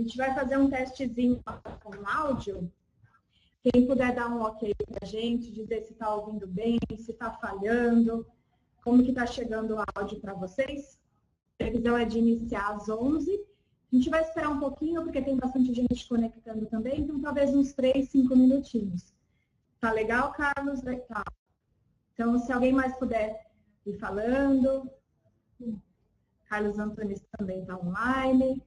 gente vai fazer um testezinho com o áudio. Quem puder dar um ok para a gente, dizer se está ouvindo bem, se está falhando, como que está chegando o áudio para vocês. A previsão é de iniciar às 11. A gente vai esperar um pouquinho, porque tem bastante gente conectando também, então talvez uns 3, 5 minutinhos. Tá legal, Carlos? Tá. Então, se alguém mais puder ir falando. Carlos Antônio também está online.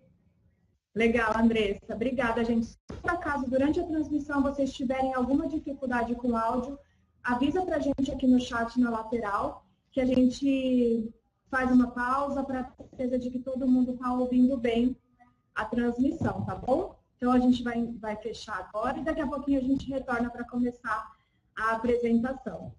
Legal, Andressa. Obrigada, gente. Se por acaso, durante a transmissão, vocês tiverem alguma dificuldade com o áudio, avisa para a gente aqui no chat na lateral, que a gente faz uma pausa para ter certeza de que todo mundo está ouvindo bem a transmissão, tá bom? Então, a gente vai fechar agora e daqui a pouquinho a gente retorna para começar a apresentação.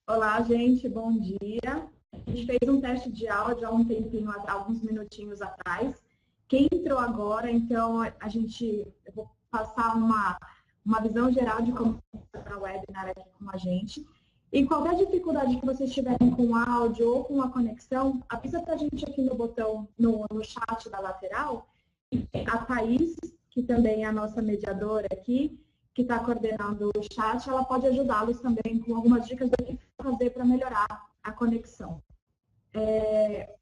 Olá, gente, bom dia. A gente fez um teste de áudio há um tempinho, há alguns minutinhos atrás. Quem entrou agora, então, eu vou passar uma visão geral de como funciona o webinar aqui com a gente. E qualquer dificuldade que vocês tiverem com o áudio ou com a conexão, avisa para a gente aqui no botão, no chat da lateral. E a Thaís, que também é a nossa mediadora aqui, que está coordenando o chat, ela pode ajudá-los também com algumas dicas do que fazer para melhorar a conexão.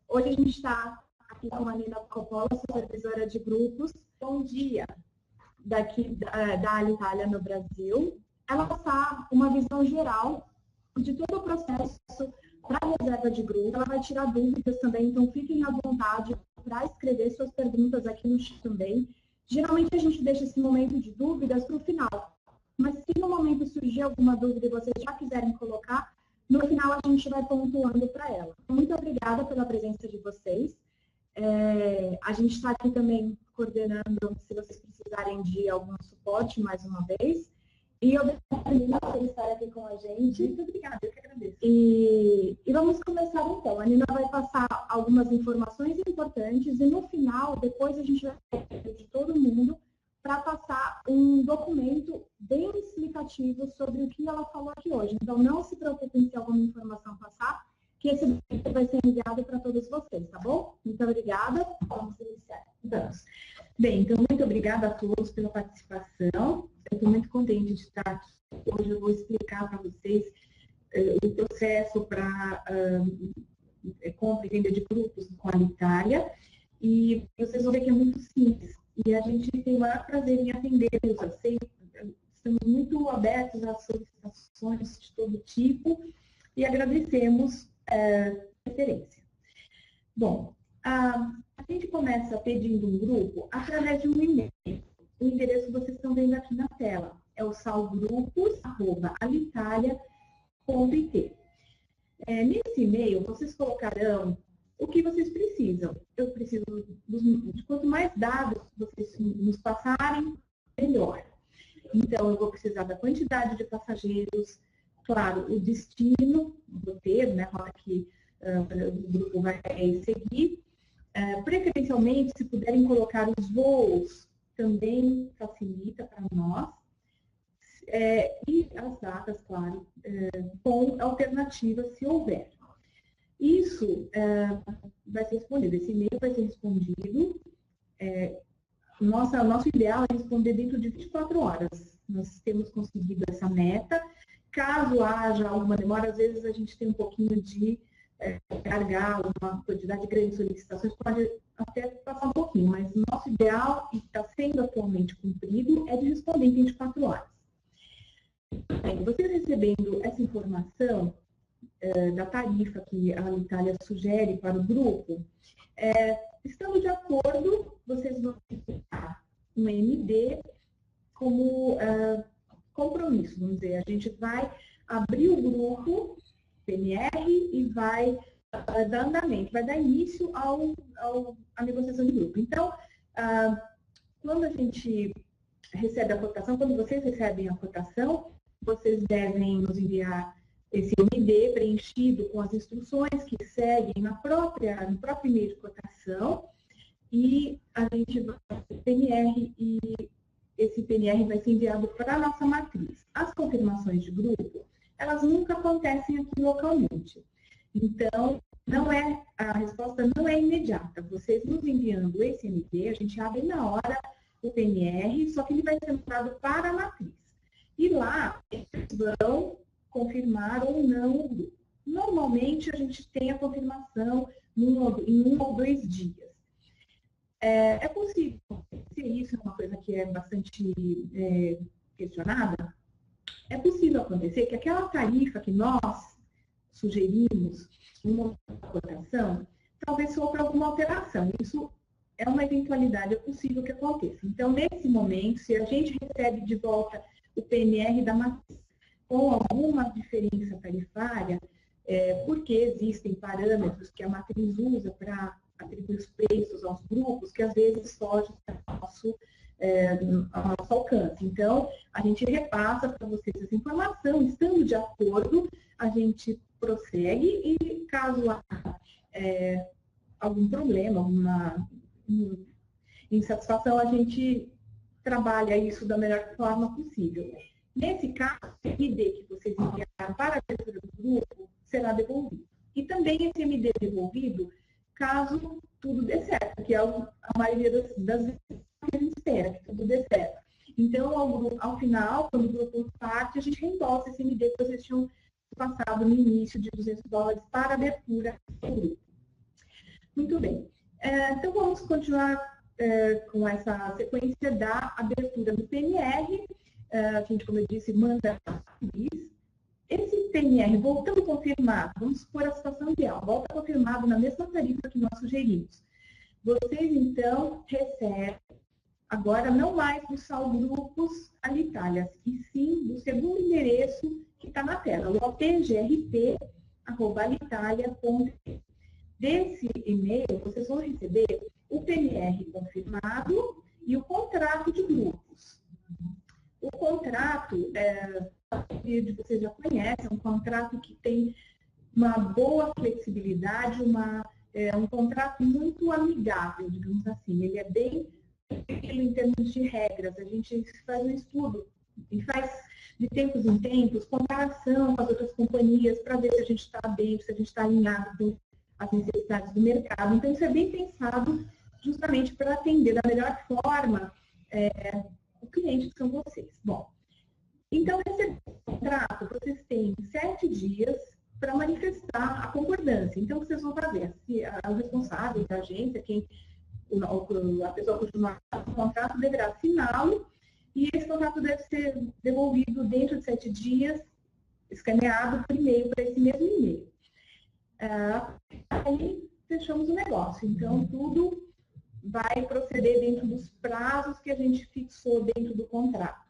Hoje a gente está aqui com a Nina Coppola, supervisora de grupos. Bom dia, daqui da Alitalia no Brasil. Ela está uma visão geral de todo o processo para a reserva de grupo. Ela vai tirar dúvidas também, então fiquem à vontade para escrever suas perguntas aqui no chat também. Geralmente a gente deixa esse momento de dúvidas para o final, mas se no momento surgir alguma dúvida e vocês já quiserem colocar, no final a gente vai pontuando para ela. Muito obrigada pela presença de vocês. A gente está aqui também coordenando, se vocês precisarem de algum suporte mais uma vez. E obrigada por estar aqui com a gente. Muito obrigada, eu que agradeço. E vamos começar então. A Nina vai passar algumas informações importantes e no final, depois a gente vai ter de todo mundo para passar um documento bem explicativo sobre o que ela falou aqui hoje. Então, não se preocupem se alguma informação passar, que esse documento vai ser enviado para todos vocês, tá bom? Muito obrigada. Vamos iniciar. Vamos. Bem, então, muito obrigada a todos pela participação. Eu estou muito contente de estar aqui. Hoje eu vou explicar para vocês o processo para compra e venda de grupos com a Alitalia. E vocês vão ver que é muito simples. E a gente tem o maior prazer em atendê-los. Estamos muito abertos a solicitações de todo tipo e agradecemos a referência. Bom, a gente começa pedindo um grupo através de um e-mail. O endereço vocês estão vendo aqui na tela. É o salgrupos@alitalia.it. Nesse e-mail, vocês colocarão o que vocês precisam. Eu preciso de quanto mais dados vocês nos passarem, melhor. Então, eu vou precisar da quantidade de passageiros, claro, o destino, o roteiro, né, a rota que o grupo vai seguir. Preferencialmente, se puderem colocar os voos, também facilita para nós. E as datas, claro, com alternativas, se houver. Isso vai ser respondido, esse e-mail vai ser respondido. Nosso ideal é responder dentro de 24 horas. Nós temos conseguido essa meta. Caso haja alguma demora, às vezes a gente tem um pouquinho de carregar uma quantidade grande de solicitações, pode até passar um pouquinho, mas o nosso ideal, e está sendo atualmente cumprido, é de responder em 24 horas. Bem, vocês recebendo essa informação da tarifa que a Alitalia sugere para o grupo, estando de acordo, vocês vão colocar um MD como compromisso, vamos dizer. A gente vai abrir o grupo PNR e vai dar andamento, vai dar início à negociação de grupo. Então, quando a gente recebe a cotação, quando vocês recebem a cotação, vocês devem nos enviar esse MD preenchido com as instruções que seguem no próprio e-mail de cotação, e a gente vai fazer PNR e esse PNR vai ser enviado para a nossa matriz. As confirmações de grupo, elas nunca acontecem aqui localmente. Então, a resposta não é imediata. Vocês nos enviando esse MD, a gente abre na hora o PNR, só que ele vai ser enviado para a matriz. E lá, eles vão confirmar ou não o grupo. Normalmente, a gente tem a confirmação em 1 ou 2 dias. É possível, se isso é uma coisa que é bastante questionada, é possível acontecer que aquela tarifa que nós sugerimos no momento da cotação, talvez sofra alguma alteração. Isso é uma eventualidade, é possível que aconteça. Então, nesse momento, se a gente recebe de volta o PNR da matriz com alguma diferença tarifária, porque existem parâmetros que a matriz usa para atribuir os preços aos grupos, que às vezes fogem ao nosso alcance. Então, a gente repassa para vocês essa informação, estando de acordo, a gente prossegue e caso há algum problema, alguma insatisfação, a gente trabalha isso da melhor forma possível. Nesse caso, o MD que vocês enviaram para a abertura do grupo será devolvido. E também esse MD devolvido, caso tudo dê certo, que é a maioria das vezes que a gente espera, que tudo dê certo. Então, ao final, quando o grupo parte, a gente reembolsa esse MD que vocês tinham passado no início de $200 para a abertura do grupo. Muito bem. Então, vamos continuar com essa sequência da abertura do PNR. A gente, como eu disse, manda esse PNR voltando confirmado, vamos supor a situação ideal, volta confirmado na mesma tarifa que nós sugerimos. Vocês, então, recebem agora não mais do Salgrupos Alitalia, e sim do segundo endereço que está na tela, o opgrp@alitalia.com. Desse e-mail, vocês vão receber o PNR confirmado e o contrato de grupos. O contrato, vocês já conhecem, é um contrato que tem uma boa flexibilidade, um contrato muito amigável, digamos assim. Ele é bem em termos de regras. A gente faz um estudo e faz, de tempos em tempos, comparação com as outras companhias para ver se a gente está dentro, se a gente está alinhado com as necessidades do mercado. Então, isso é bem pensado justamente para atender da melhor forma o cliente que são vocês. Bom, então, esse contrato, vocês têm 7 dias para manifestar a concordância. Então, o que vocês vão fazer? Se o responsável da agência, a pessoa cujo contrato deverá assiná-lo, e esse contrato deve ser devolvido dentro de 7 dias, escaneado por e-mail para esse mesmo e-mail. Aí, fechamos o negócio. Então, tudo vai proceder dentro dos prazos que a gente fixou dentro do contrato.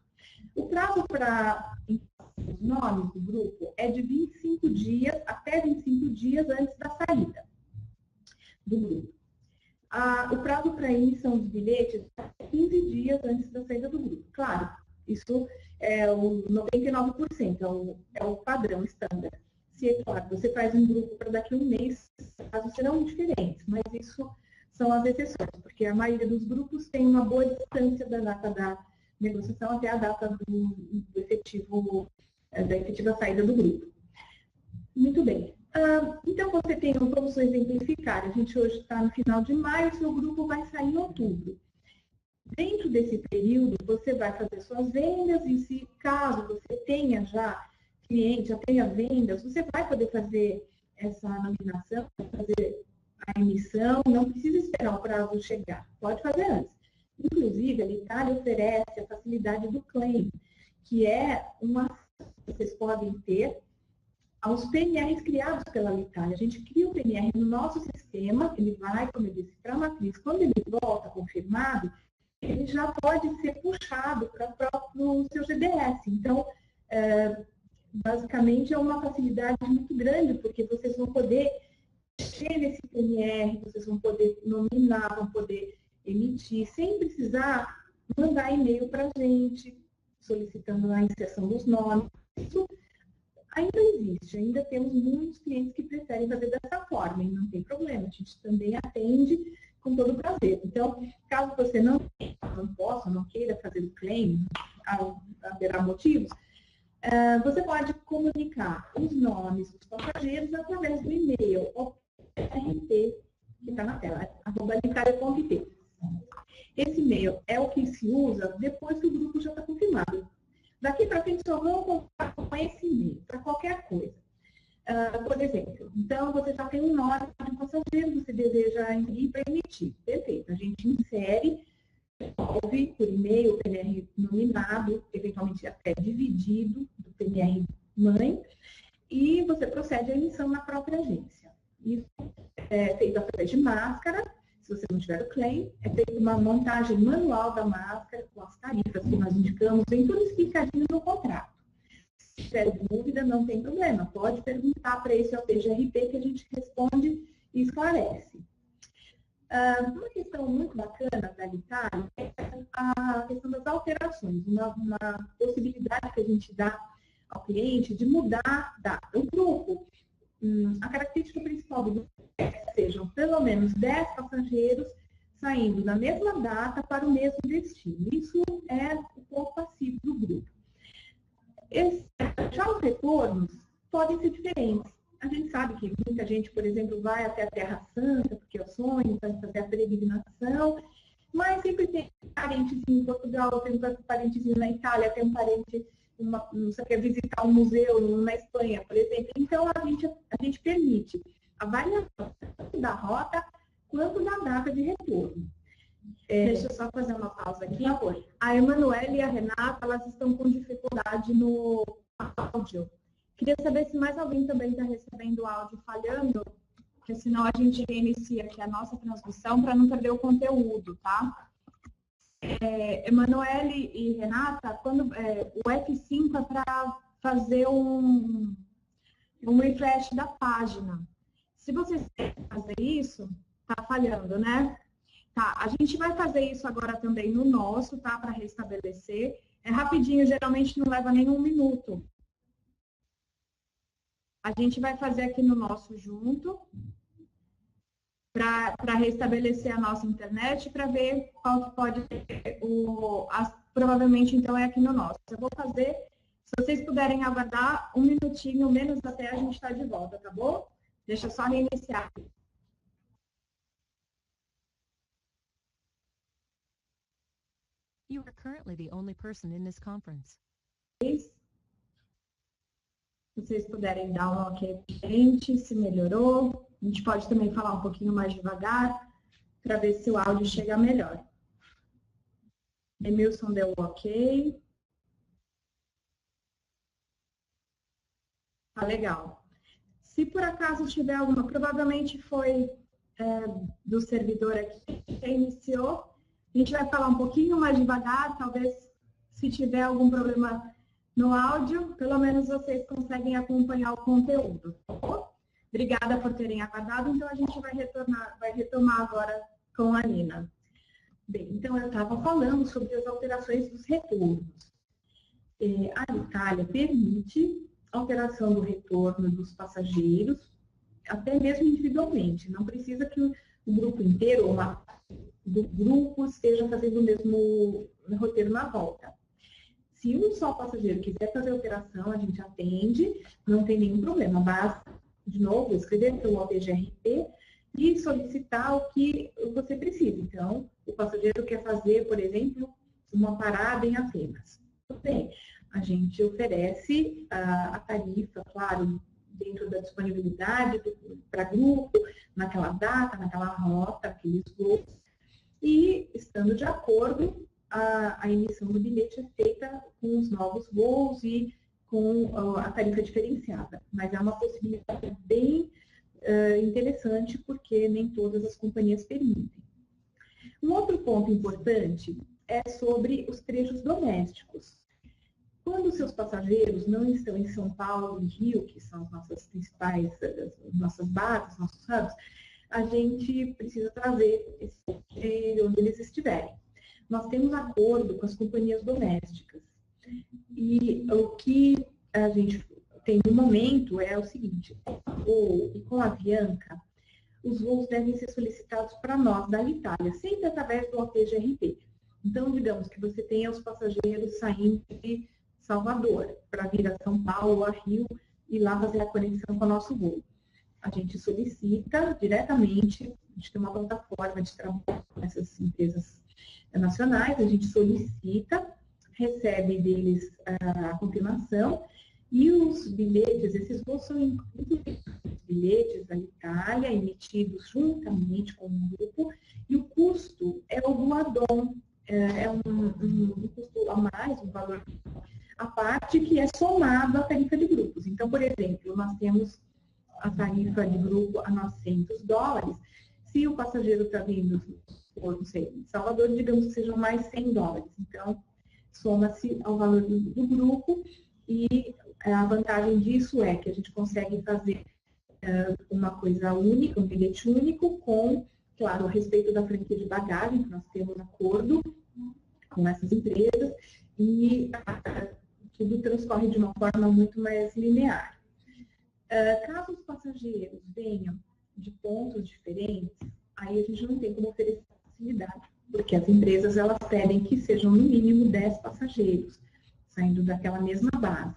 O prazo para os nomes do grupo é de 25 dias, até 25 dias antes da saída do grupo. O prazo para emissão dos bilhetes é 15 dias antes da saída do grupo. Claro, isso é o 99%, é o padrão estándar. Se, é claro, você faz um grupo para daqui a um mês, os casos serão diferentes, mas isso são as exceções, porque a maioria dos grupos tem uma boa distância da data da negociação até a data da efetiva saída do grupo. Muito bem. Então, você tem, vamos exemplificar, a gente hoje está no final de maio, seu grupo vai sair em outubro. Dentro desse período, você vai fazer suas vendas e se caso você tenha já cliente, já tenha vendas, você vai poder fazer essa nominação, fazer a emissão, não precisa esperar o prazo chegar, pode fazer antes. Inclusive, a Alitalia oferece a facilidade do claim, que é uma que vocês podem ter aos PNRs criados pela Alitalia. A gente cria o PNR no nosso sistema, ele vai, como eu disse, para a matriz. Quando ele volta confirmado, ele já pode ser puxado para o seu GDS. Então, basicamente, é uma facilidade muito grande, porque vocês vão poder mexer nesse PNR, vocês vão poder nominar, vão poder emitir, sem precisar mandar e-mail para a gente, solicitando a inserção dos nomes. Isso ainda existe, ainda temos muitos clientes que preferem fazer dessa forma, e não tem problema, a gente também atende com todo prazer. Então, caso você não possa, não queira fazer o claim, haverá motivos, você pode comunicar os nomes dos passageiros através do e-mail, RT, que está na tela, @alitalia.it. Esse e-mail é o que se usa depois que o grupo já está confirmado. Daqui para frente só vão contar com esse e-mail, para qualquer coisa. Por exemplo, então você já tem um nome de um passageiro, você deseja ir para emitir. Perfeito, a gente insere, devolve por e-mail o PNR nominado, eventualmente até dividido do PNR mãe, e você procede à emissão na própria agência. Isso é feito através de máscara. Se você não tiver o claim, é feita uma montagem manual da máscara com as tarifas que nós indicamos, vem tudo explicadinho no contrato. Se tiver dúvida, não tem problema, pode perguntar para esse OPGRP que a gente responde e esclarece. Uma questão muito bacana da Alitalia é a questão das alterações, uma possibilidade que a gente dá ao cliente de mudar a data. O grupo, a característica principal do grupo é que sejam pelo menos 10 passageiros saindo na mesma data para o mesmo destino. Isso é o ponto passivo do grupo. Já os retornos podem ser diferentes. A gente sabe que muita gente, por exemplo, vai até a Terra Santa, porque é o sonho, vai fazer a peregrinação, mas sempre tem um parentezinho em Portugal, tem um parentezinho na Itália, tem um parente, você quer visitar um museu na Espanha, por exemplo. Então, a gente permite a variação tanto da rota quanto da data de retorno. Deixa eu só fazer uma pausa aqui. A Emanuele e a Renata, elas estão com dificuldade no áudio. Queria saber se mais alguém também está recebendo o áudio falhando, porque senão a gente reinicia aqui a nossa transmissão para não perder o conteúdo, tá? Emanuele e Renata, o F5 é para fazer um refresh da página. Se vocês querem fazer isso, tá falhando, né? Tá, a gente vai fazer isso agora também no nosso, tá? Para restabelecer. É rapidinho, geralmente não leva nem 1 minuto. A gente vai fazer aqui no nosso junto, para restabelecer a nossa internet, para ver qual que pode ser provavelmente, então, é aqui no nosso. Eu vou fazer, se vocês puderem aguardar 1 minutinho, menos até a gente estar de volta, tá bom? Deixa eu só reiniciar aqui. You are currently the only person in this conference. Se vocês puderem dar um ok pra gente, se melhorou. A gente pode também falar um pouquinho mais devagar, para ver se o áudio chega melhor. Emilson deu ok. Tá legal. Se por acaso tiver alguma, provavelmente foi do servidor aqui que iniciou. A gente vai falar um pouquinho mais devagar, talvez se tiver algum problema no áudio, pelo menos vocês conseguem acompanhar o conteúdo. Tá bom? Obrigada por terem aguardado, então a gente vai retomar agora com a Nina. Bem, então eu estava falando sobre as alterações dos retornos. A Itália permite alteração do retorno dos passageiros, até mesmo individualmente. Não precisa que o grupo inteiro ou uma do grupo esteja fazendo o mesmo roteiro na volta. Se um só passageiro quiser fazer a alteração, a gente atende, não tem nenhum problema. Basta, de novo, escrever pelo OTGRP e solicitar o que você precisa. Então, o passageiro quer fazer, por exemplo, uma parada em Atenas. Tudo bem, a gente oferece a tarifa, claro, dentro da disponibilidade para grupo, naquela data, naquela rota, aqueles voos. E, estando de acordo, a emissão do bilhete é feita com os novos voos e com a tarifa diferenciada. Mas é uma possibilidade bem interessante, porque nem todas as companhias permitem. Um outro ponto importante é sobre os trechos domésticos. Quando seus passageiros não estão em São Paulo e Rio, que são as nossas principais, nossas bases, nossos hubs, a gente precisa trazer esse de onde eles estiverem. Nós temos acordo com as companhias domésticas. E o que a gente tem no momento é o seguinte, com a Avianca, os voos devem ser solicitados para nós, da Itália, sempre através do OTGRP. Então, digamos que você tenha os passageiros saindo de Salvador para vir a São Paulo, a Rio, e lá fazer a conexão com o nosso voo. A gente solicita diretamente, a gente tem uma plataforma de trabalho com essas empresas nacionais, a gente solicita, recebe deles a confirmação, e os bilhetes, esses voos são bilhetes da Itália, emitidos juntamente com o grupo, e o custo é o do add-on, é um custo a mais, um valor à parte, que é somado à tarifa de grupos. Então, por exemplo, nós temos a tarifa de grupo a $900, se o passageiro está vindo, por, não sei, de Salvador, digamos que sejam mais $100. Então, soma-se ao valor do grupo e a vantagem disso é que a gente consegue fazer uma coisa única, um bilhete único, com, claro, a respeito da franquia de bagagem, que nós temos acordo com essas empresas, e tudo transcorre de uma forma muito mais linear. Caso os passageiros venham de pontos diferentes, aí a gente não tem como oferecer facilidade, porque as empresas elas pedem que sejam no mínimo 10 passageiros, saindo daquela mesma base.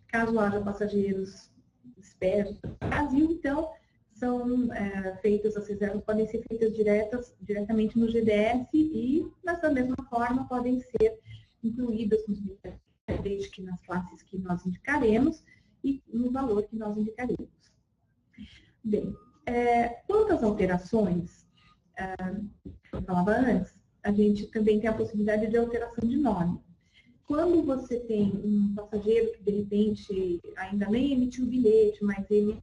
Caso haja passageiros dispersos no Brasil, então as reservas podem ser feitas diretamente no GDS mas da mesma forma podem ser incluídas nos bilhetes, desde que nas classes que nós indicaremos e no valor que nós indicaremos. Bem, quanto às alterações, que eu falava antes, a gente também tem a possibilidade de alteração de nome. Quando você tem um passageiro que, de repente, ainda nem emitiu o bilhete, mas ele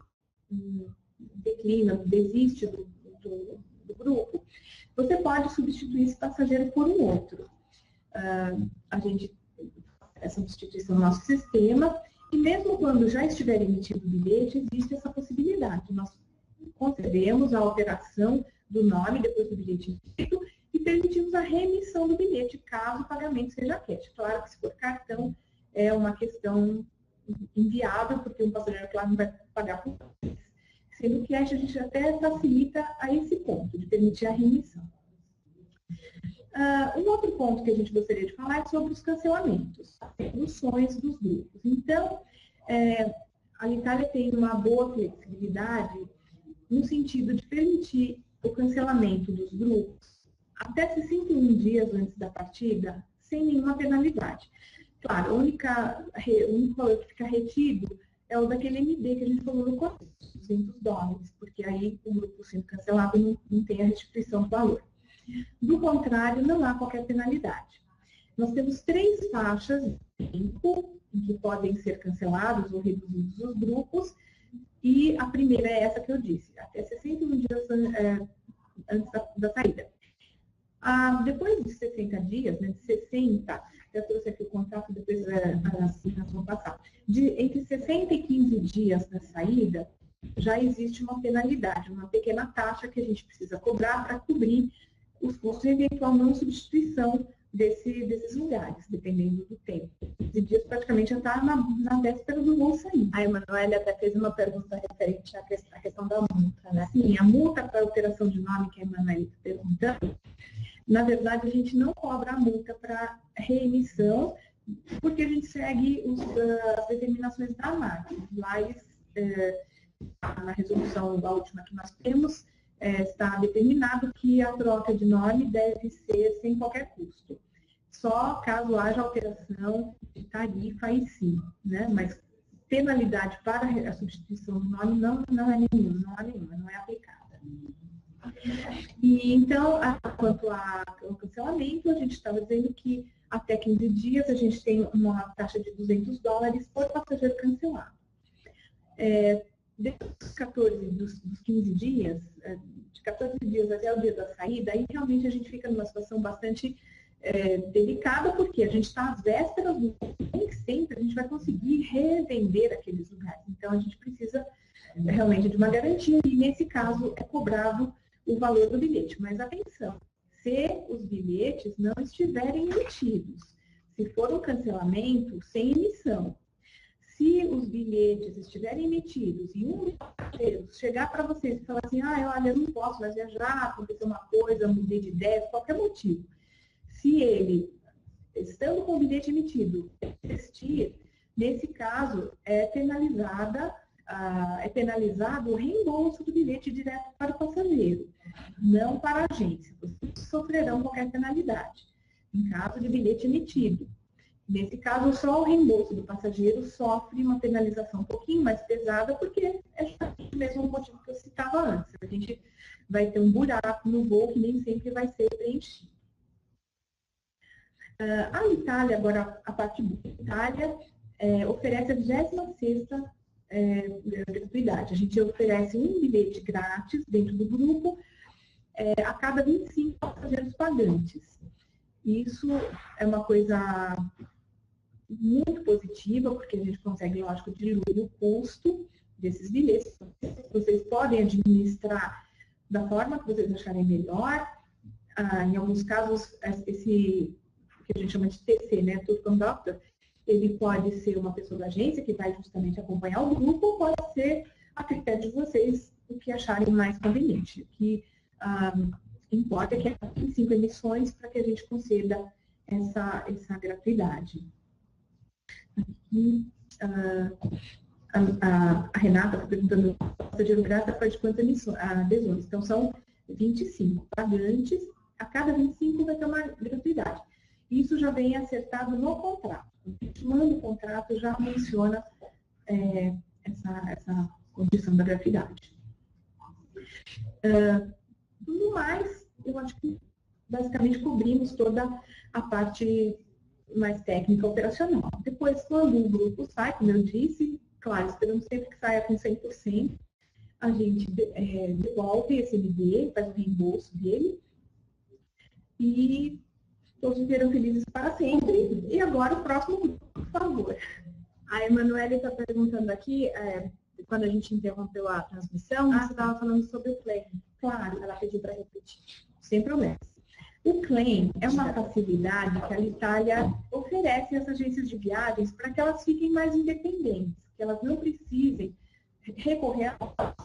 declina, desiste do grupo, você pode substituir esse passageiro por um outro. A gente faz essa substituição no nosso sistema, e mesmo quando já estiver emitido o bilhete, existe essa possibilidade. Nós concedemos a alteração do nome depois do bilhete emitido e permitimos a reemissão do bilhete, caso o pagamento seja cash. Claro que se for cartão, é uma questão inviável, porque um passageiro, claro, não vai pagar por isso. Sendo que a gente até facilita a esse ponto, de permitir a remissão. Um outro ponto que a gente gostaria de falar é sobre os cancelamentos, as reduções dos grupos. Então, a Itália tem uma boa flexibilidade no sentido de permitir o cancelamento dos grupos até 61 dias antes da partida, sem nenhuma penalidade. Claro, o único valor que fica retido é o daquele MD que a gente falou no começo, $200, porque aí o grupo sendo cancelado não tem a restituição do valor. Do contrário, não há qualquer penalidade. Nós temos 3 faixas de tempo em que podem ser cancelados ou reduzidos os grupos, e a primeira é essa que eu disse, até 61 dias antes da saída. Depois de 60 dias, né, de 60, eu trouxe aqui o contrato, depois nós vamos passar. Entre 60 e 15 dias da saída, já existe uma penalidade, uma pequena taxa que a gente precisa cobrar para cobrir os custos de eventual não substituição desses lugares, dependendo do tempo. 15 dias praticamente já está na véspera do voo sair. A Emanuele até fez uma pergunta referente à questão da multa, né? Sim, a multa para alteração de nome que a Emanuele está perguntando, na verdade a gente não cobra a multa para reemissão, porque a gente segue as determinações da ANAC. Lá na resolução da última que nós temos, está determinado que a troca de nome deve ser sem qualquer custo. Só caso haja alteração de tarifa aí sim, né? Mas penalidade para a substituição do nome não há nenhuma, não é aplicada. E então, quanto ao cancelamento, a gente estava dizendo que até 15 dias a gente tem uma taxa de $200 por passageiro cancelado. Dos 15 dias, de 14 dias até o dia da saída, aí realmente a gente fica numa situação bastante delicada, porque a gente está às vésperas do nem sempre a gente vai conseguir revender aqueles lugares. Então, a gente precisa realmente de uma garantia, e nesse caso é cobrado o valor do bilhete. Mas atenção, se os bilhetes não estiverem emitidos, se for um cancelamento sem emissão, se os bilhetes estiverem emitidos e um passageiro chegar para vocês e falar assim, olha, eu não posso mais viajar, aconteceu uma coisa, mudei de ideia, qualquer motivo. Se ele, estando com o bilhete emitido, desistir, nesse caso, é penalizado o reembolso do bilhete direto para o passageiro, não para a agência. Vocês sofrerão qualquer penalidade, em caso de bilhete emitido. Nesse caso, só o reembolso do passageiro sofre uma penalização um pouquinho mais pesada, porque é o mesmo motivo que eu citava antes. A gente vai ter um buraco no voo que nem sempre vai ser preenchido. A Itália, agora a parte boa, a Itália oferece a 26ª gratuidade. A gente oferece um bilhete grátis dentro do grupo a cada 25 passageiros pagantes. Isso é uma coisa muito positiva, porque a gente consegue, lógico, diluir o custo desses bilhetes. Vocês podem administrar da forma que vocês acharem melhor. Em alguns casos, esse que a gente chama de TC, né, Tour Conductor, Ele pode ser uma pessoa da agência que vai justamente acompanhar o grupo, ou pode ser a critério de vocês, o que acharem mais conveniente. O que importa é que tem 5 emissões para que a gente conceda essa gratuidade. Aqui, a Renata está perguntando, a de graça faz de quantas adesões? Então, são 25 pagantes, a cada 25 vai ter uma gratuidade. Isso já vem acertado no contrato. A gente manda o contrato, já menciona essa condição da gratuidade. No mais, eu acho que basicamente cobrimos toda a parte mais técnica operacional. Depois, quando o grupo sai, como eu disse, claro, esperamos sempre que saia com 100%, a gente devolve esse MD, faz o reembolso dele, e todos viveram felizes para sempre. E agora o próximo grupo, por favor. A Emanuele está perguntando aqui, quando a gente interrompeu a transmissão, você estava falando sobre o claim. Claro, Ela pediu para repetir. sem problema. O claim é uma facilidade que a Alitalia oferece às agências de viagens para que elas fiquem mais independentes, que elas não precisem recorrer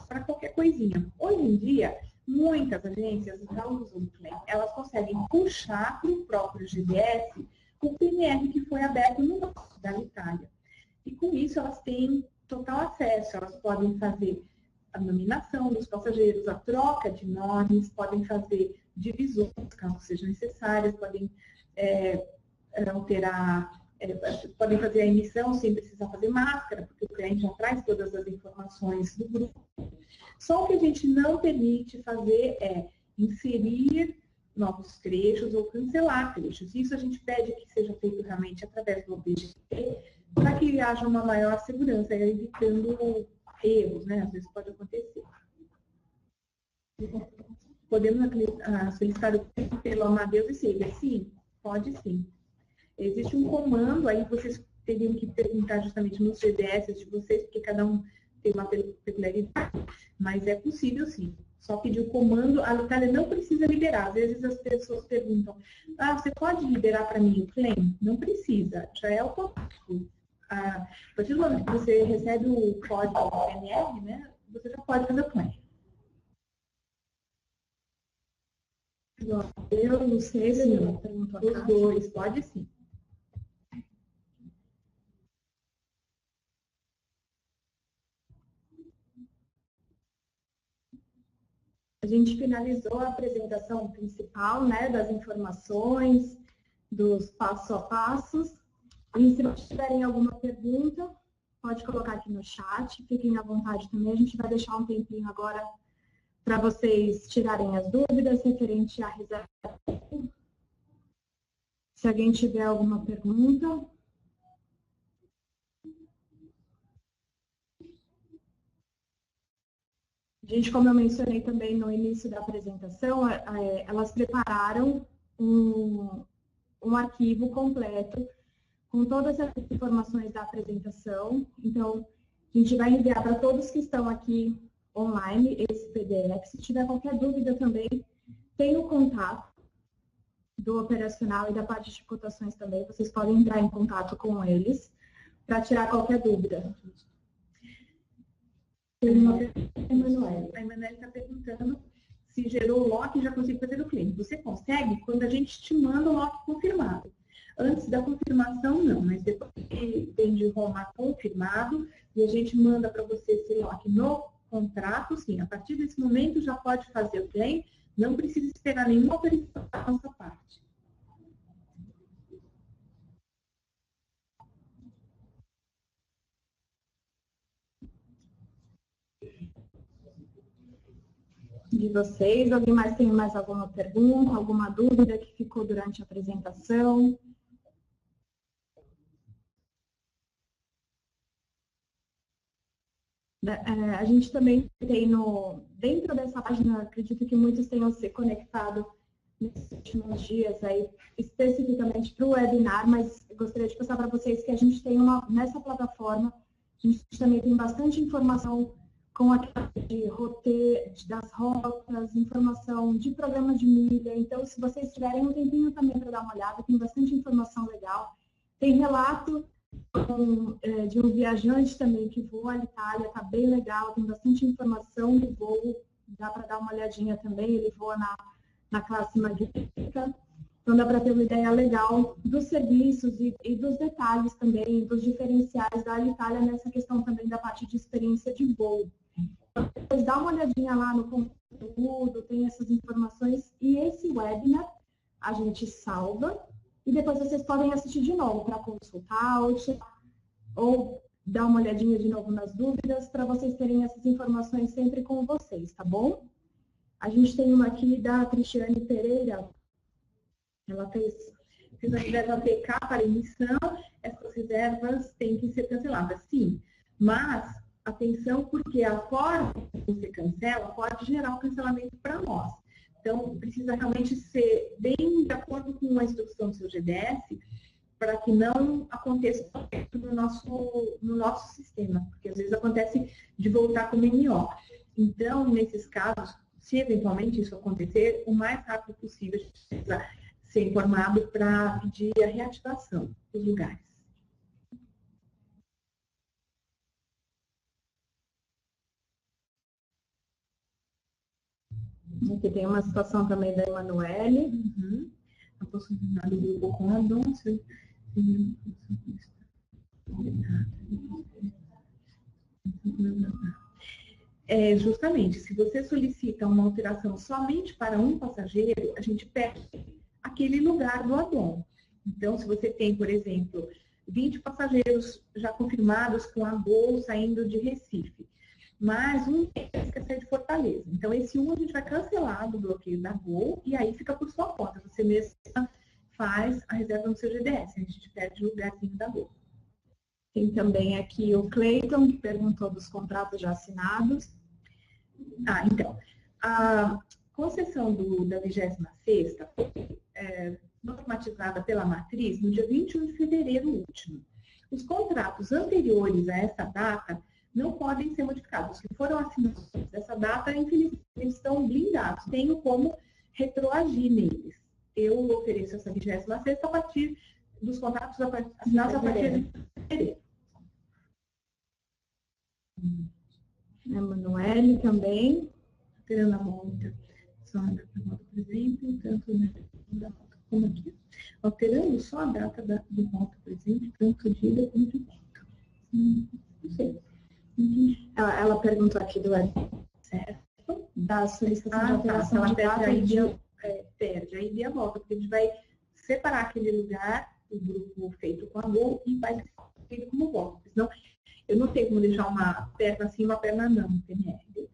para qualquer coisinha. Hoje em dia, muitas agências já usam o claim. Elas conseguem puxar para o próprio GDS o PNR que foi aberto no nosso da Alitalia. E com isso elas têm total acesso, elas podem fazer a nominação dos passageiros, a troca de nomes, podem fazer divisões, caso sejam necessárias, podem alterar, podem fazer a emissão sem precisar fazer máscara, porque o cliente já traz todas as informações do grupo. Só o que a gente não permite fazer é inserir novos trechos ou cancelar trechos. Isso a gente pede que seja feito realmente através do OBGP, para que haja uma maior segurança, evitando erros, né? Às vezes pode acontecer. Podemos solicitar o claim pelo Amadeus e Saber? Sim, pode sim. Existe um comando, aí vocês teriam que perguntar justamente nos GDS de vocês, porque cada um tem uma peculiaridade, mas é possível sim. Só pedir o comando, a Alitalia não precisa liberar. Às vezes as pessoas perguntam, você pode liberar para mim o claim? Não precisa, já é automático. A partir do momento que você recebe o código PNR, né, você já pode fazer o claim. Eu não sei se os dois, pode sim. A gente finalizou a apresentação principal, né, das informações, dos passo a passos. E se vocês tiverem alguma pergunta, pode colocar aqui no chat, fiquem à vontade também. A gente vai deixar um tempinho agora para vocês tirarem as dúvidas referente à reserva. Se alguém tiver alguma pergunta. Gente, como eu mencionei também no início da apresentação, elas prepararam um arquivo completo com todas as informações da apresentação. Então, a gente vai enviar para todos que estão aqui online esse PDF. Se tiver qualquer dúvida também, tem o contato do operacional e da parte de cotações também. Vocês podem entrar em contato com eles para tirar qualquer dúvida. A Emanuele está perguntando se gerou o lock e já consigo fazer o claim. Você consegue quando a gente te manda o lock confirmado. Antes da confirmação, não, mas depois que tem de Roma confirmado e a gente manda para você esse lock no contrato, sim, a partir desse momento já pode fazer o claim, não precisa esperar nenhuma autorização da nossa parte. De vocês, alguém mais tem mais alguma pergunta, alguma dúvida que ficou durante a apresentação? A gente também tem dentro dessa página, acredito que muitos tenham se conectado nesses últimos dias, aí, especificamente para o webinar, mas gostaria de passar para vocês que a gente tem nessa plataforma, a gente também tem bastante informação com a de roteiro, das rotas, informação de programa de milha. Então, se vocês tiverem um tempinho também para dar uma olhada, tem bastante informação legal. Tem relato de um viajante também que voa a Alitalia, tá bem legal, tem bastante informação do voo, dá para dar uma olhadinha também, ele voa na classe magnífica, então dá para ter uma ideia legal dos serviços e dos detalhes também, dos diferenciais da Alitalia nessa questão também da parte de experiência de voo. Depois dá uma olhadinha lá no conteúdo, tem essas informações, e esse webinar a gente salva, e depois vocês podem assistir de novo para consultar ou dar uma olhadinha de novo nas dúvidas, para vocês terem essas informações sempre com vocês, tá bom? A gente tem uma aqui da Cristiane Pereira, ela fez a reserva PK para emissão, essas reservas têm que ser canceladas, sim, mas atenção, porque a forma que você cancela pode gerar um cancelamento para nós. Então, precisa realmente ser bem de acordo com a instrução do seu GDS, para que não aconteça no nosso sistema, porque às vezes acontece de voltar como MO. Então, nesses casos, se eventualmente isso acontecer, o mais rápido possível a gente precisa ser informado para pedir a reativação dos lugares. Aqui tem uma situação também da Emanuele. A possibilidade do grupo com anúncio. Justamente, se você solicita uma alteração somente para um passageiro, a gente perde aquele lugar do addon. Então, se você tem, por exemplo, 20 passageiros já confirmados com a Gol saindo de Recife, mas um deles quer sair de Fortaleza. Então, esse a gente vai cancelar do bloqueio da Gol e aí fica por sua conta. Você mesmo faz a reserva no seu GDS, a gente perde o lugarzinho da Gol. Tem também aqui o Cleiton, que perguntou dos contratos já assinados. Então, a concessão da 26ª foi normatizada pela matriz no dia 21 de fevereiro último. Os contratos anteriores a essa data não podem ser modificados. Os que foram assinados nessa data, infelizmente, estão blindados. Tenho como retroagir neles. Eu ofereço essa 26ª a partir dos contratos assinados a partir de fevereiro. A Emanuele também. Alterando a volta, só a data da volta, por exemplo, tanto da volta como aqui. Alterando só a data de volta, por exemplo, tanto de ida como de volta. Não sei. Ela perguntou aqui do certo? Da solicitação de alteração de data e dia. Perde a ida e a volta, porque a gente vai separar aquele lugar, o grupo feito com a Gol, e vai ser feito como volta. Senão, eu não tenho como deixar uma perna assim e uma perna não no PNR.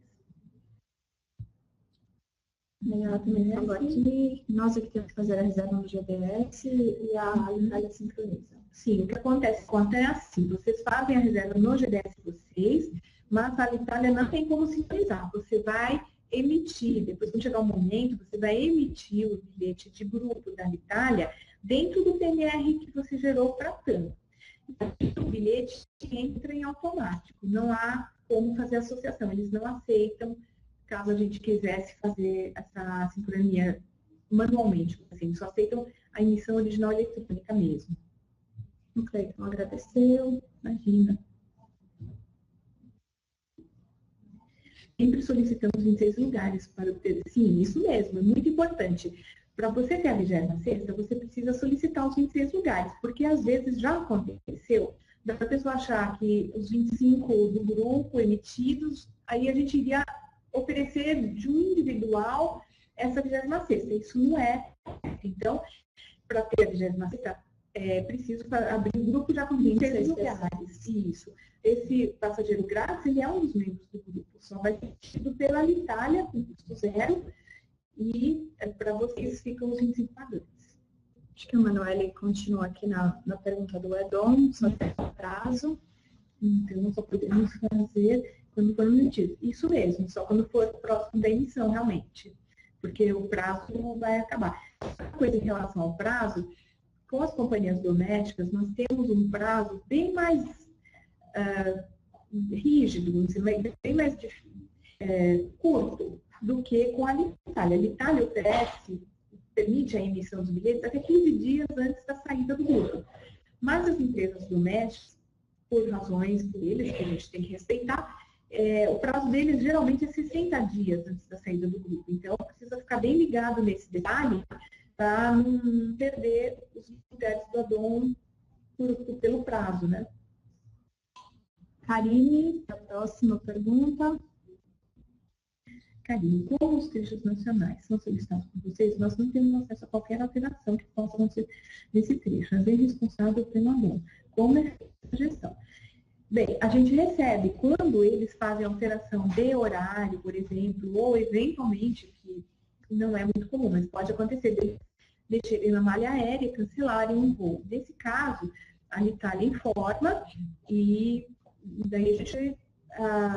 Ela também falou aqui, nós é que temos que fazer a reserva no GDS e a Alitalia sincroniza. Sim, o que acontece é assim, vocês fazem a reserva no GDS de vocês, mas a Alitalia não tem como sincronizar. Você vai emitir, depois quando chegar o momento, você vai emitir o bilhete de grupo da Alitalia dentro do PNR que você gerou para a TAM. O bilhete entra em automático, não há como fazer associação, eles não aceitam caso a gente quisesse fazer essa sincronia manualmente, assim, só aceitam a emissão original eletrônica mesmo. O Cleiton agradeceu, imagina. Sempre solicitamos 26 lugares para obter. Sim, isso mesmo, é muito importante. Para você ter a 26ª, você precisa solicitar os 26 lugares, porque às vezes já aconteceu da pessoa achar que os 25 do grupo emitidos, aí a gente iria oferecer de um individual essa 26ª. Isso não é. Então, para ter a 26ª, é preciso abrir um grupo já com 26 lugares. Isso. Esse passageiro grátis, ele é um dos membros do grupo. Só vai ser tido pela Alitalia, com custo zero, e para vocês ficam os 25 pagantes. Acho que a Emanuele continua aqui na pergunta do addon, só tem prazo. Então, só podemos fazer quando for emitido. Isso mesmo, só quando for próximo da emissão, realmente. Porque o prazo vai acabar. Uma coisa em relação ao prazo, com as companhias domésticas, nós temos um prazo bem mais rígido, bem mais curto do que com a Alitalia. A Alitalia permite a emissão dos bilhetes até 15 dias antes da saída do grupo. Mas as empresas domésticas, por razões deles, que a gente tem que respeitar, o prazo deles geralmente é 60 dias antes da saída do grupo. Então, precisa ficar bem ligado nesse detalhe para não perder os lugares do addon pelo prazo, né? Karine, a próxima pergunta. Karine, como os trechos nacionais são solicitados por vocês, nós não temos acesso a qualquer alteração que possa acontecer nesse trecho. Nós é responsável pelo addon. Como é a gestão? Bem, a gente recebe quando eles fazem alteração de horário, por exemplo, ou eventualmente, que não é muito comum, mas pode acontecer, de deixarem na malha aérea e cancelarem um voo. Nesse caso, a Alitalia informa e daí a gente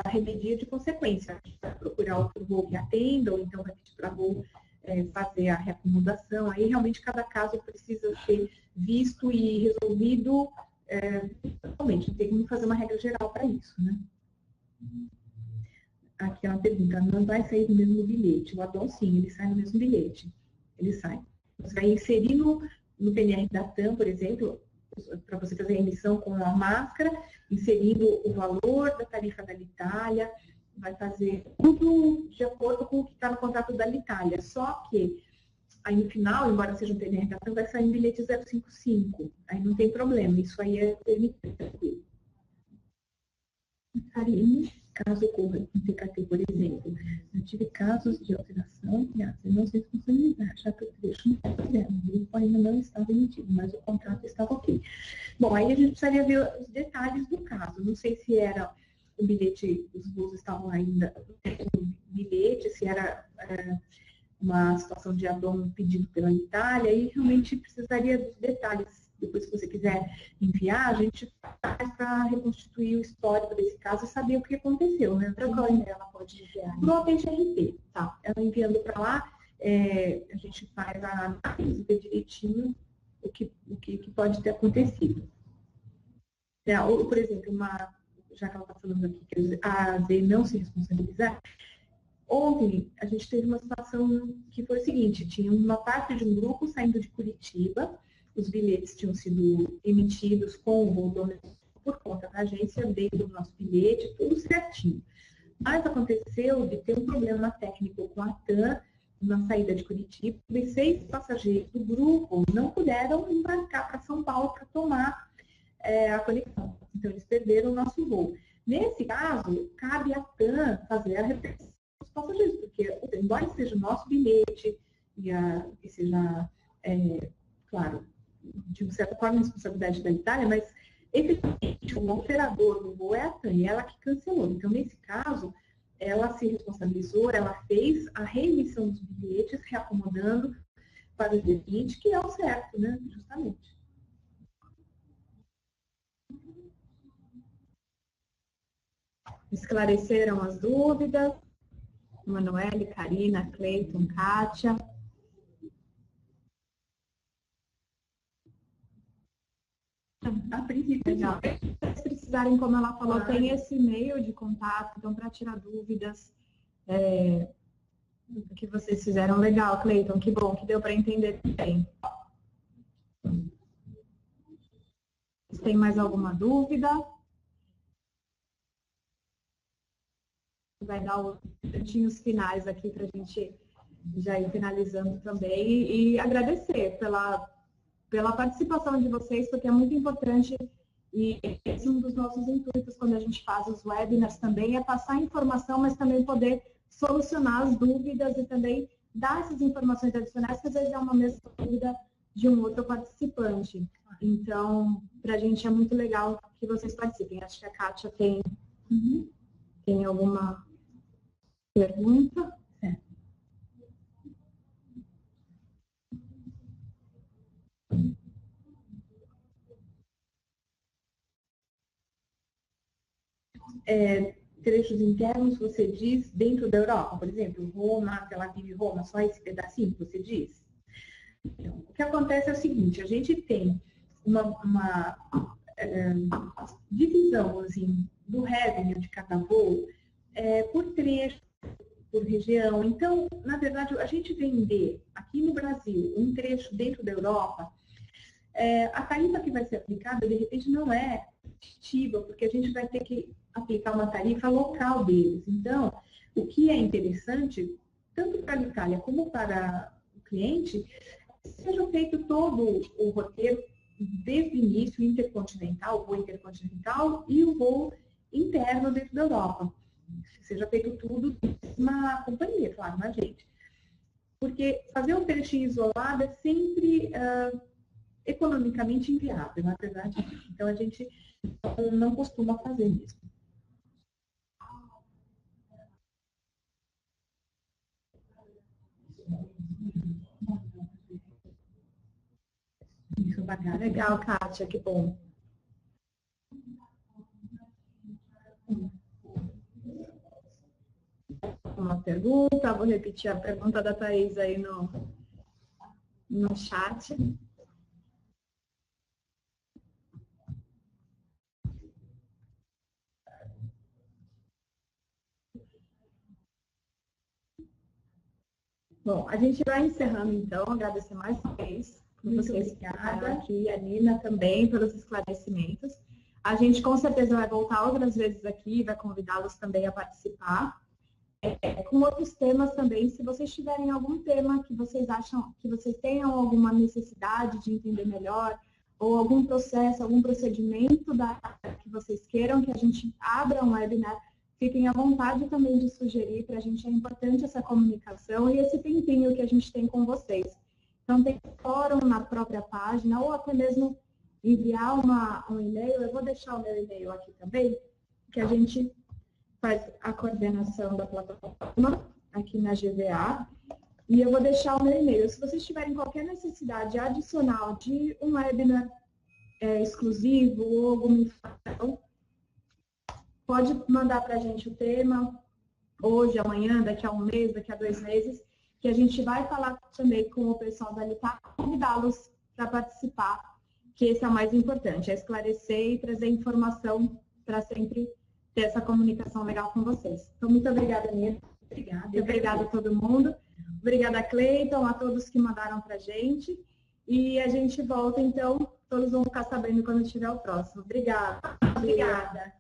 remedia de consequência. A gente vai procurar outro voo que atenda, ou então vai pedir para o voo fazer a reacomodação. Aí realmente cada caso precisa ser visto e resolvido totalmente. Não tem como fazer uma regra geral para isso, né? Aqui é uma pergunta, não vai sair do mesmo bilhete? O addon, sim, ele sai no mesmo bilhete. Ele sai. Você vai inserir no PNR da TAM, por exemplo, para você fazer a emissão com a máscara, inserindo o valor da tarifa da Alitalia, vai fazer tudo de acordo com o que está no contrato da Alitalia. Só que aí no final, embora seja um PNR da TAM, vai sair um bilhete 055. Aí não tem problema, isso aí é permitido. Karine, caso ocorra em TKT, por exemplo, eu tive casos de alteração e não se responsabilizar, já que o trecho não está fazendo, o grupo ainda não estava emitido, mas o contrato estava ok. Bom, aí a gente precisaria ver os detalhes do caso. Não sei se era o bilhete, os voos estavam ainda no bilhete, se era uma situação de addon pedido pela Itália, e realmente precisaria dos detalhes. Depois, se você quiser enviar, a gente faz para reconstituir o histórico desse caso e saber o que aconteceu, né? Para qual e-mail ela pode enviar? Pro APGRP, tá? Ela enviando para lá, a gente faz a análise, ver direitinho o que pode ter acontecido. Ou, por exemplo, já que ela está falando aqui, que a AZ não se responsabilizar, ontem a gente teve uma situação que foi o seguinte, tinha uma parte de um grupo saindo de Curitiba, os bilhetes tinham sido emitidos com o voo doméstico por conta da agência, dentro do nosso bilhete, tudo certinho. Mas aconteceu de ter um problema técnico com a TAM na saída de Curitiba, e 6 passageiros do grupo não puderam embarcar para São Paulo para tomar a conexão. Então, eles perderam o nosso voo. Nesse caso, cabe à TAM fazer a repressão dos passageiros, porque, embora seja o nosso bilhete e seja, claro, de uma certa forma, a responsabilidade da Itália, mas, efetivamente, o operador do voo é a TAM, e ela que cancelou. Então, nesse caso, ela se responsabilizou, ela fez a reemissão dos bilhetes, reacomodando para o dia 20, que é o certo, né? Justamente. Esclareceram as dúvidas? Manoele, Karina, Cleiton, Kátia. A princípio, legal. Se precisarem, como ela falou, tem esse e-mail de contato, então para tirar dúvidas do que vocês fizeram. Legal, Cleiton, que bom, que deu para entender bem. Tem mais alguma dúvida? Vai dar os minutinhos finais aqui para a gente já ir finalizando também e agradecer pela participação de vocês, porque é muito importante e esse é um dos nossos intuitos quando a gente faz os webinars também, é passar informação, mas também poder solucionar as dúvidas e também dar essas informações adicionais, que às vezes é uma mesma dúvida de um outro participante. Então, para a gente é muito legal que vocês participem. Acho que a Kátia tem alguma pergunta? Trechos internos, você diz, dentro da Europa, por exemplo, Roma, Tel Aviv, Roma, só esse pedacinho que você diz? Então, o que acontece é o seguinte, a gente tem uma divisão, assim, do revenue de cada voo por trecho, por região. Então, na verdade, a gente vender aqui no Brasil um trecho dentro da Europa, A tarifa que vai ser aplicada, de repente, não é competitiva, porque a gente vai ter que aplicar uma tarifa local deles. Então, o que é interessante, tanto para a Itália como para o cliente, seja feito todo o roteiro desde o início, intercontinental, o voo intercontinental e o voo interno dentro da Europa. Seja feito tudo na companhia, claro, na gente. Porque fazer um PX isolado é sempre economicamente inviável, na verdade. Então, a gente não costuma fazer isso. Isso, bacana. Legal, Kátia, que bom. Uma pergunta, vou repetir a pergunta da Thaís aí no chat. Bom, a gente vai encerrando então, agradecer mais uma vez por vocês que estavam aqui, a Nina também, pelos esclarecimentos. A gente com certeza vai voltar outras vezes aqui, vai convidá-los também a participar. Com outros temas também, se vocês tiverem algum tema que vocês acham, que vocês tenham alguma necessidade de entender melhor, ou algum processo, algum procedimento que vocês queiram que a gente abra um webinar, fiquem à vontade também de sugerir, para a gente é importante essa comunicação e esse tempinho que a gente tem com vocês. Então, tem fórum na própria página, ou até mesmo enviar um e-mail. Eu vou deixar o meu e-mail aqui também, que a gente faz a coordenação da plataforma aqui na GVA, e eu vou deixar o meu e-mail. Se vocês tiverem qualquer necessidade adicional de um webinar exclusivo ou alguma informação, pode mandar para a gente o tema, hoje, amanhã, daqui a um mês, daqui a 2 meses, que a gente vai falar também com o pessoal da LITAR, convidá-los para participar, que esse é o mais importante, é esclarecer e trazer informação para sempre ter essa comunicação legal com vocês. Então, muito obrigada, Nina. Obrigada a todo mundo. Obrigada, Cleiton, a todos que mandaram para a gente. E a gente volta, então, todos vão ficar sabendo quando tiver o próximo. Obrigada. Obrigada.